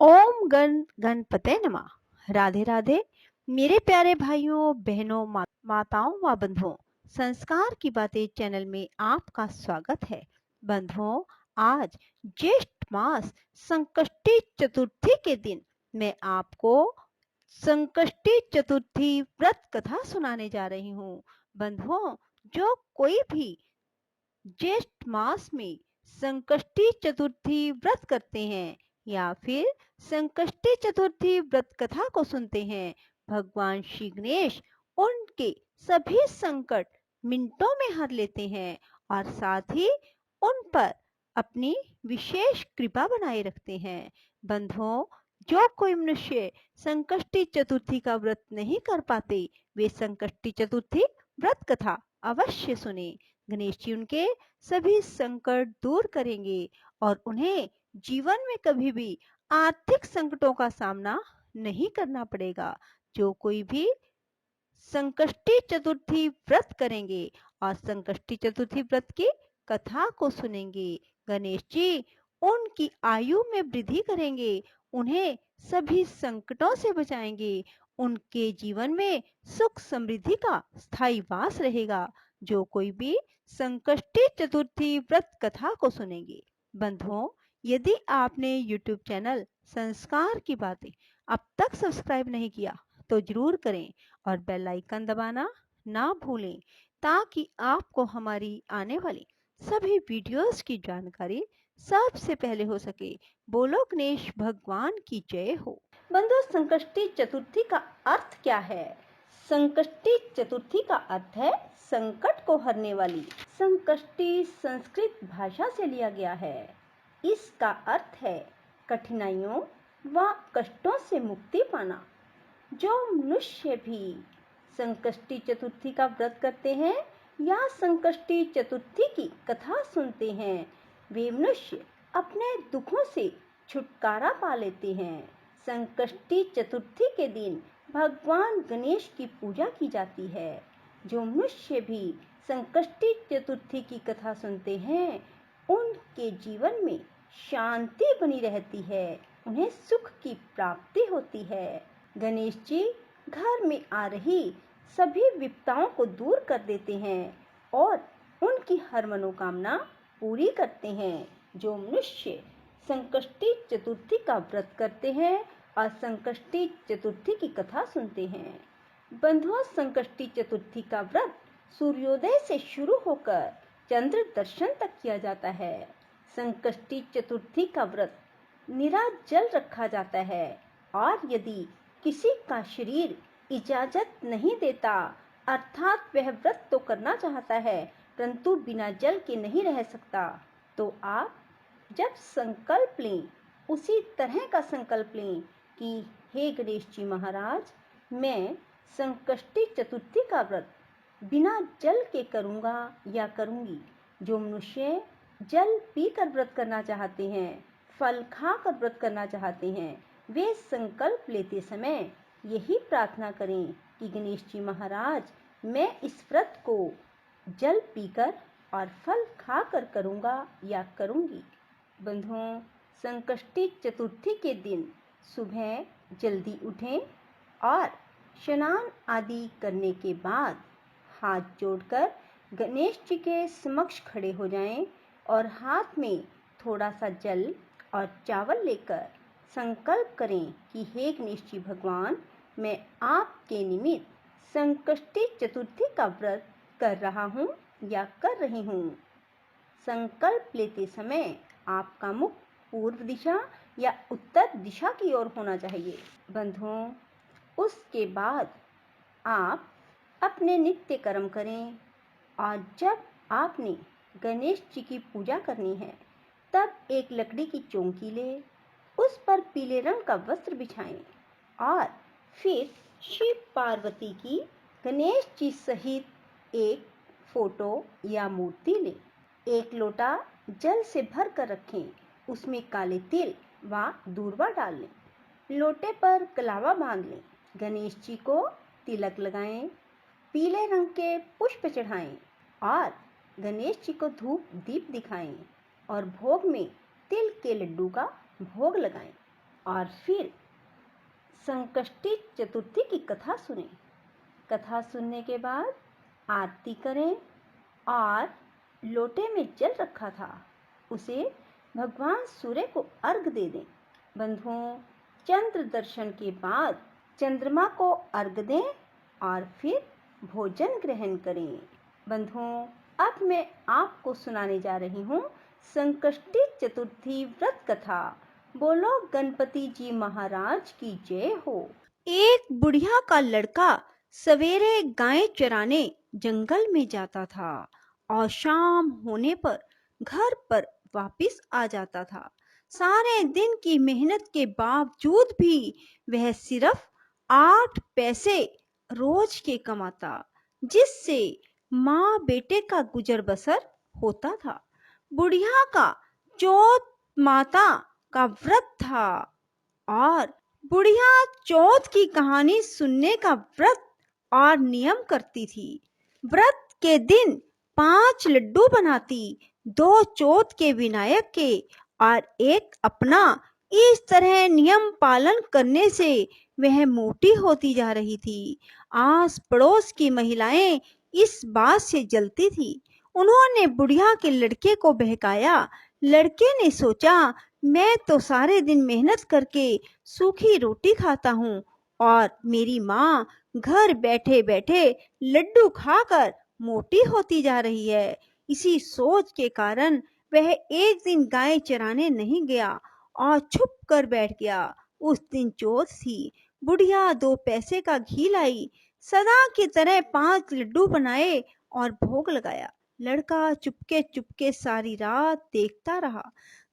ओम गणपते नमः। राधे राधे। मेरे प्यारे भाइयों बहनों माताओं व बंधुओं, संस्कार की बातें चैनल में आपका स्वागत है। बंधुओं, आज ज्येष्ठ मास संकष्टी चतुर्थी के दिन मैं आपको संकष्टी चतुर्थी व्रत कथा सुनाने जा रही हूँ। बंधुओं, जो कोई भी ज्येष्ठ मास में संकष्टी चतुर्थी व्रत करते हैं या फिर संकष्टी चतुर्थी व्रत कथा को सुनते हैं, भगवान श्री गणेश उनके सभी संकट मिनटों में हर लेते हैं और साथ ही उन पर अपनी विशेष कृपा बनाए रखते हैं। बंधुओं, जो कोई मनुष्य संकष्टी चतुर्थी का व्रत नहीं कर पाते, वे संकष्टी चतुर्थी व्रत कथा अवश्य सुने। गणेश जी उनके सभी संकट दूर करेंगे और उन्हें जीवन में कभी भी आर्थिक संकटों का सामना नहीं करना पड़ेगा। जो कोई भी संकष्टी चतुर्थी व्रत करेंगे और संकष्टी चतुर्थी व्रत की कथा को सुनेंगे, गणेश जी उनकी आयु में वृद्धि करेंगे, उन्हें सभी संकटों से बचाएंगे, उनके जीवन में सुख समृद्धि का स्थायी वास रहेगा। जो कोई भी संकष्टी चतुर्थी व्रत कथा को सुनेंगे। बंधुओं, यदि आपने YouTube चैनल संस्कार की बातें अब तक सब्सक्राइब नहीं किया तो जरूर करें और बेल आइकन दबाना ना भूलें, ताकि आपको हमारी आने वाली सभी वीडियोस की जानकारी सबसे पहले हो सके। बोलो गणेश भगवान की जय हो। बंधु, संकष्टी चतुर्थी का अर्थ क्या है? संकष्टी चतुर्थी का अर्थ है संकट को हरने वाली। संकष्टी संस्कृत भाषा से लिया गया है। इसका अर्थ है कठिनाइयों व कष्टों से मुक्ति पाना। जो मनुष्य भी संकष्टी चतुर्थी का व्रत करते हैं या संकष्टी चतुर्थी की कथा सुनते हैं, वे मनुष्य अपने दुखों से छुटकारा पा लेते हैं। संकष्टी चतुर्थी के दिन भगवान गणेश की पूजा की जाती है। जो मनुष्य भी संकष्टी चतुर्थी की कथा सुनते हैं, उनके जीवन में शांति बनी रहती है, उन्हें सुख की प्राप्ति होती है। गणेश जी घर में आ रही सभी विपदाओं को दूर कर देते हैं और उनकी हर मनोकामना पूरी करते हैं। जो मनुष्य संकष्टी चतुर्थी का व्रत करते हैं और संकष्टी चतुर्थी की कथा सुनते हैं। बंधुओं, संकष्टी चतुर्थी का व्रत सूर्योदय से शुरू होकर चंद्र दर्शन तक किया जाता है। संकष्टी चतुर्थी का व्रत निराजल रखा जाता है और यदि किसी का शरीर इजाजत नहीं देता, अर्थात वह व्रत तो करना चाहता है परंतु बिना जल के नहीं रह सकता, तो आप जब संकल्प लें, उसी तरह का संकल्प लें कि हे गणेश जी महाराज, मैं संकष्टी चतुर्थी का व्रत बिना जल के करूँगा या करूँगी। जो मनुष्य जल पीकर व्रत करना चाहते हैं, फल खाकर व्रत करना चाहते हैं, वे संकल्प लेते समय यही प्रार्थना करें कि गणेश जी महाराज, मैं इस व्रत को जल पीकर और फल खाकर करूँगा या करूँगी। बंधुओं, संकष्टी चतुर्थी के दिन सुबह जल्दी उठें और स्नान आदि करने के बाद हाथ जोड़कर गणेश जी के समक्ष खड़े हो जाएं और हाथ में थोड़ा सा जल और चावल लेकर संकल्प करें कि हे गणेश जी भगवान, मैं आपके निमित्त संकष्टी चतुर्थी का व्रत कर रहा हूँ या कर रही हूँ। संकल्प लेते समय आपका मुख पूर्व दिशा या उत्तर दिशा की ओर होना चाहिए। बंधुओं, उसके बाद आप अपने नित्य कर्म करें और जब आपने गणेश जी की पूजा करनी है, तब एक लकड़ी की चौकी ले, उस पर पीले रंग का वस्त्र बिछाएं और फिर शिव पार्वती की गणेश जी सहित एक फोटो या मूर्ति लें। एक लोटा जल से भर कर रखें, उसमें काले तिल व दूर्वा डाल लें। लोटे पर कलावा बांध लें, गणेश जी को तिलक लगाएं, पीले रंग के पुष्प चढ़ाएं और गणेश जी को धूप दीप दिखाएं और भोग में तिल के लड्डू का भोग लगाएं और फिर संकष्टी चतुर्थी की कथा सुने। कथा सुनने के बाद आरती करें और लोटे में जल रखा था उसे भगवान सूर्य को अर्घ दे दें। बंधुओं, चंद्र दर्शन के बाद चंद्रमा को अर्घ दें और फिर भोजन ग्रहण करें। बंधुओं, अब मैं आपको सुनाने जा रही हूँ संकष्टी चतुर्थी व्रत कथा। बोलो गणपति जी महाराज की जय हो। एक बुढ़िया का लड़का सवेरे गाय चराने जंगल में जाता था और शाम होने पर घर पर वापस आ जाता था। सारे दिन की मेहनत के बावजूद भी वह सिर्फ 8 पैसे रोज के कमाता, जिससे माँ बेटे का गुजर बसर होता था। बुढ़िया का चौथ माता का व्रत था और बुढ़िया चौथ की कहानी सुनने का व्रत और नियम करती थी। व्रत के दिन 5 लड्डू बनाती, 2 चौथ के विनायक के और एक अपना। इस तरह नियम पालन करने से वह मोटी होती जा रही थी। आस पड़ोस की महिलाएं इस बात से जलती थी। उन्होंने बुढ़िया के लड़के को बहकाया। लड़के ने सोचा, मैं तो सारे दिन मेहनत करके सूखी रोटी खाता हूँ और मेरी माँ घर बैठे बैठे लड्डू खाकर मोटी होती जा रही है। इसी सोच के कारण वह एक दिन गाय चराने नहीं गया और छुप कर बैठ गया। उस दिन चौथ थी। बुढ़िया 2 पैसे का घी लाई, सदा की तरह 5 लड्डू बनाए और भोग लगाया। लड़का चुपके चुपके सारी रात देखता रहा।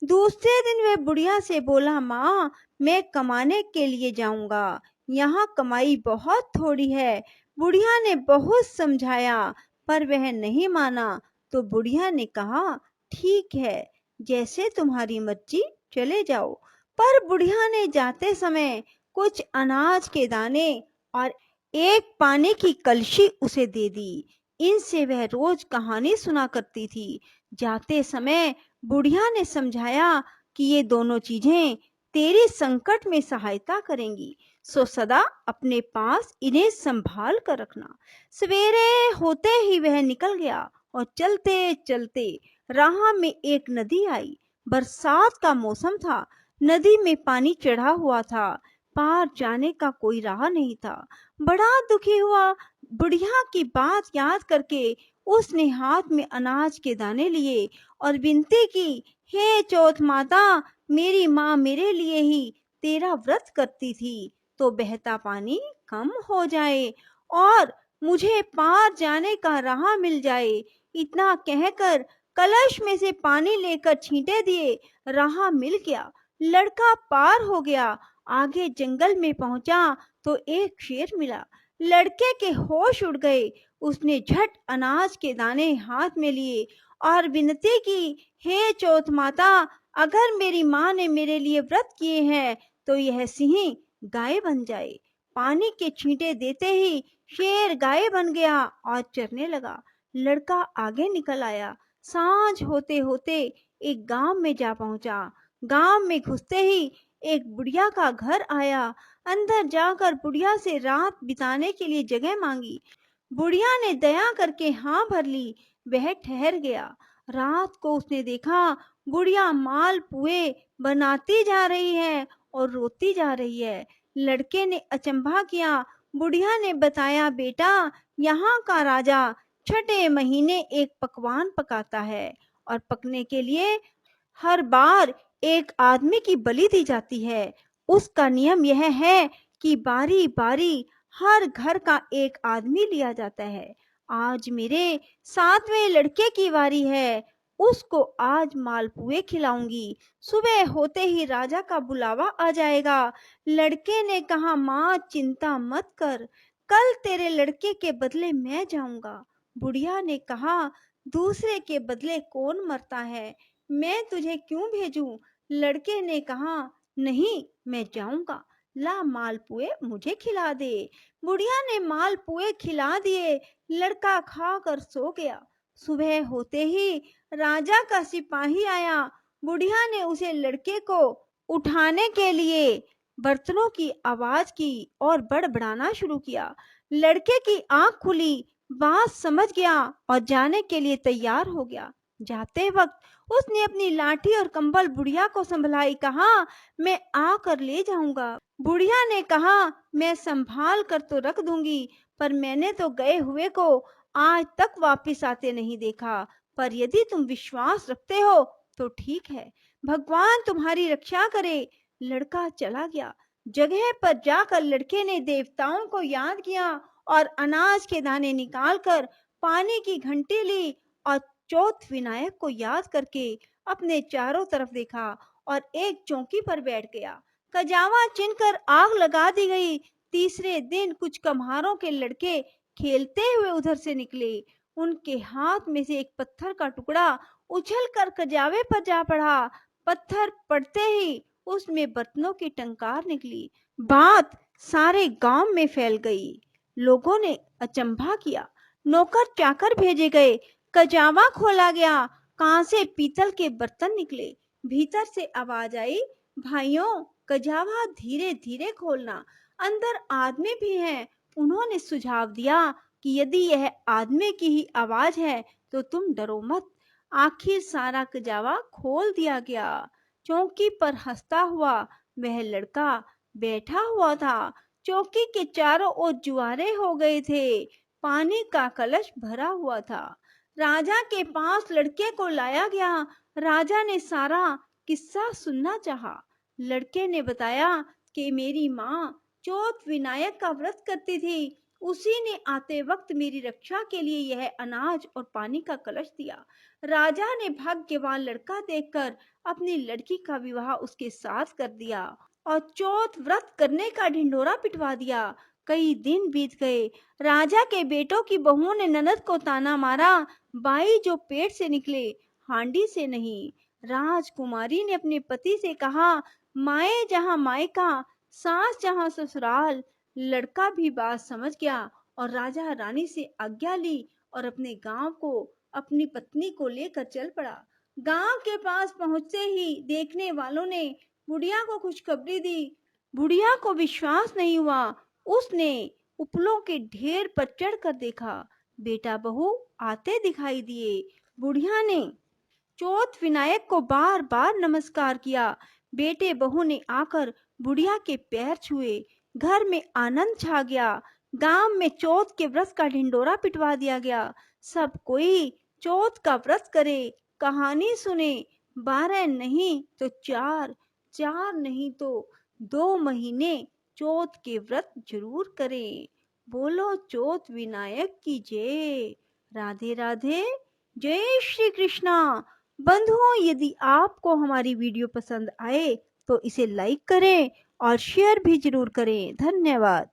दूसरे दिन वह बुढ़िया से बोला, माँ, मैं कमाने के लिए जाऊंगा, यहाँ कमाई बहुत थोड़ी है। बुढ़िया ने बहुत समझाया पर वह नहीं माना। तो बुढ़िया ने कहा, ठीक है, जैसे तुम्हारी मर्जी, चले जाओ। पर बुढ़िया ने जाते समय कुछ अनाज के दाने और एक पानी की कलशी उसे दे दी। इनसे वह रोज कहानी सुना करती थी। जाते समय बुढ़िया ने समझाया कि ये दोनों चीजें तेरी संकट में सहायता करेंगी, सो सदा अपने पास इन्हें संभाल कर रखना। सवेरे होते ही वह निकल गया और चलते चलते राह में एक नदी आई। बरसात का मौसम था। नदी में पानी चढ़ा हुआ था। पार जाने का कोई राह नहीं था। बड़ा दुखी हुआ। बुढ़िया की बात याद करके उसने हाथ में अनाज के दाने लिए और विनती की, हे चौथ माता, मेरी माँ मेरे लिए ही तेरा व्रत करती थी, तो बहता पानी कम हो जाए और मुझे पार जाने का राह मिल जाए। इतना कहकर कलश में से पानी लेकर छींटे दिए। राह मिल गया। लड़का पार हो गया। आगे जंगल में पहुंचा तो एक शेर मिला। लड़के के होश उड़ गए। उसने झट अनाज के दाने हाथ में लिए और विनती की, हे चौथ माता, अगर मेरी माँ ने मेरे लिए व्रत किए हैं तो यह सिंह गाय बन जाए। पानी के छींटे देते ही शेर गाय बन गया और चरने लगा। लड़का आगे निकल आया। सांझ होते होते एक गांव में जा पहुंचा। गांव में घुसते ही एक बुढ़िया का घर आया। अंदर जाकर बुढ़िया से रात बिताने के लिए जगह मांगी। बुढ़िया ने दया करके हाँ भर ली। वह ठहर गया। रात को उसने देखा बुढ़िया माल पुए बनाती जा रही है और रोती जा रही है। लड़के ने अचंभा किया। बुढ़िया ने बताया, बेटा, यहाँ का राजा छठे महीने एक पकवान पकाता है और पकने के लिए हर बार एक आदमी की बलि दी जाती है। उसका नियम यह है कि बारी बारी हर घर का एक आदमी लिया जाता है। आज मेरे 7वें लड़के की बारी है। उसको आज मालपुए खिलाऊंगी। सुबह होते ही राजा का बुलावा आ जाएगा। लड़के ने कहा, माँ, चिंता मत कर, कल तेरे लड़के के बदले मैं जाऊंगा। बुढ़िया ने कहा, दूसरे के बदले कौन मरता है, मैं तुझे क्यों भेजूं? लड़के ने कहा, नहीं, मैं जाऊंगा, ला मालपुए मुझे खिला दे। बुढ़िया ने मालपुए खिला दिए। लड़का खाकर सो गया। सुबह होते ही राजा का सिपाही आया। बुढ़िया ने उसे लड़के को उठाने के लिए बर्तनों की आवाज की और बड़बड़ाना शुरू किया। लड़के की आंख खुली, बात समझ गया और जाने के लिए तैयार हो गया। जाते वक्त उसने अपनी लाठी और कंबल बुढ़िया को संभलाई, कहा, मैं आकर ले जाऊंगा। बुढ़िया ने कहा, मैं संभाल कर तो रख दूंगी, पर मैंने तो गए हुए को आज तक वापिस आते नहीं देखा। पर यदि तुम विश्वास रखते हो तो ठीक है, भगवान तुम्हारी रक्षा करे। लड़का चला गया। जगह पर जाकर लड़के ने देवताओं को याद किया और अनाज के दाने निकालकर पानी की घंटी ली और चौथ विनायक को याद करके अपने चारों तरफ देखा और एक चौकी पर बैठ गया। कजावा चिनकर आग लगा दी गई। तीसरे दिन कुछ कम्हारों के लड़के खेलते हुए उधर से निकले। उनके हाथ में से एक पत्थर का टुकड़ा उछलकर कजावे पर जा पड़ा। पत्थर पड़ते ही उसमें बर्तनों की टंकार निकली। बात सारे गांव में फैल गई। लोगों ने अचंभा किया। नौकर चाकर भेजे गए। कजावा खोला गया। कांसे पीतल के बर्तन निकले। भीतर से आवाज आई, भाइयों, कजावा धीरे धीरे खोलना, अंदर आदमी भी हैं। उन्होंने सुझाव दिया कि यदि यह आदमी की ही आवाज है तो तुम डरो मत। आखिर सारा कजावा खोल दिया गया। चौकी पर हंसता हुआ वह लड़का बैठा हुआ था। चौकी के चारों ओर जुआरे हो गए थे। पानी का कलश भरा हुआ था। राजा के पास लड़के को लाया गया। राजा ने सारा किस्सा सुनना चाहा। लड़के ने बताया कि मेरी माँ चौथ विनायक का व्रत करती थी। उसी ने आते वक्त मेरी रक्षा के लिए यह अनाज और पानी का कलश दिया। राजा ने भाग्यवान लड़का देखकर अपनी लड़की का विवाह उसके साथ कर दिया और चौथ व्रत करने का ढिंढोरा पिटवा दिया। कई दिन बीत गए। राजा के बेटों की बहुओं ने ननद को ताना मारा, बाई जो पेट से निकले, हांडी से नहीं। राजकुमारी ने अपने पति से कहा, माए जहाँ मायका, सास जहाँ ससुराल। लड़का भी बात समझ गया और राजा रानी से आज्ञा ली और अपने गांव को अपनी पत्नी को लेकर चल पड़ा। गांव के पास पहुंचते ही देखने वालों ने बुढ़िया को खुशखबरी दी। बुढ़िया को विश्वास नहीं हुआ। उसने उपलों के ढेर पर चढ़कर देखा। बेटा बहू आते दिखाई दिए। बुढ़िया ने चौथ विनायक को बार बार नमस्कार किया। बेटे बहू ने आकर बुढ़िया के पैर छुए। घर में आनंद छा गया। गांव में चौथ के व्रत का ढिंडोरा पिटवा दिया गया। सब कोई चौथ का व्रत करे, कहानी सुने। 12 नहीं तो 4, 4 नहीं तो 2 महीने चौथ के व्रत जरूर करें। बोलो चौथ विनायक की जय। राधे राधे। जय श्री कृष्णा। बंधुओं, यदि आपको हमारी वीडियो पसंद आए तो इसे लाइक करें और शेयर भी जरूर करें। धन्यवाद।